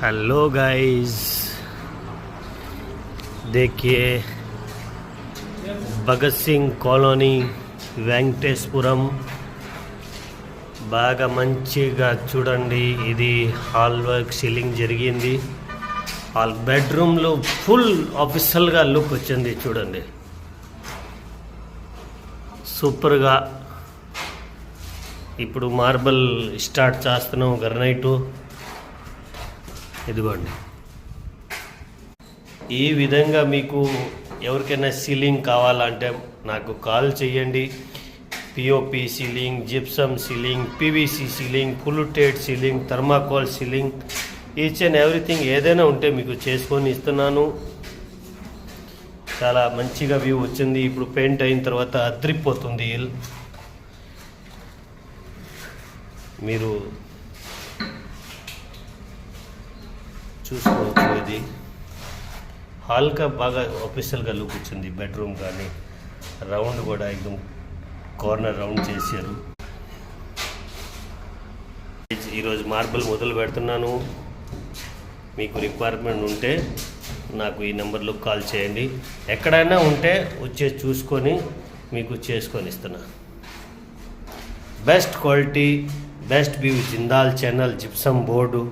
Hello guys, देखिए Bhagat Singh colony వెంకటేశ్వరం బాగా మంచిగా చూడండి. ఇది హాల్ వర్క్ సీలింగ్ జరిగింది. హాల్ బెడ్రూమ్లో ఫుల్ ఆఫీషియల్గా లుక్ వచ్చింది. చూడండి, సూపర్గా. ఇప్పుడు మార్బల్ స్టార్ట్ చేస్తున్నాం. గ్రనైటు ఇదిగోండి. ఈ విధంగా మీకు ఎవరికైనా సీలింగ్ కావాలంటే నాకు కాల్ చేయండి. POP ceiling, gypsum ceiling, PVC ceiling, fluted ceiling, thermocol ceiling, each and everything ఏదైనా ఉంటే మీకు చేసుకొని ఇస్తున్నాను. చాలా మంచిగా వ్యూ వచ్చింది. ఇప్పుడు పెయింట్ అయిన తర్వాత అద్రిపోతుంది. మీరు చూసుకోవచ్చు. ఇది హాల్గా బాగా ఆఫీషియల్గా లుక్ వచ్చింది. బెడ్రూమ్ కానీ రౌండ్ కూడా एकदम కార్నర్ రౌండ్ చేశారు. ఈరోజు మార్బల్ మొదలు పెడుతున్నాను. మీకు రిక్వైర్మెంట్ ఉంటే నాకు ఈ నెంబర్లో కాల్ చేయండి. ఎక్కడైనా ఉంటే వచ్చే చూసుకొని మీకు చేసుకొని ఇస్తున్నా. Best quality, best view, Jindal channel gypsum board.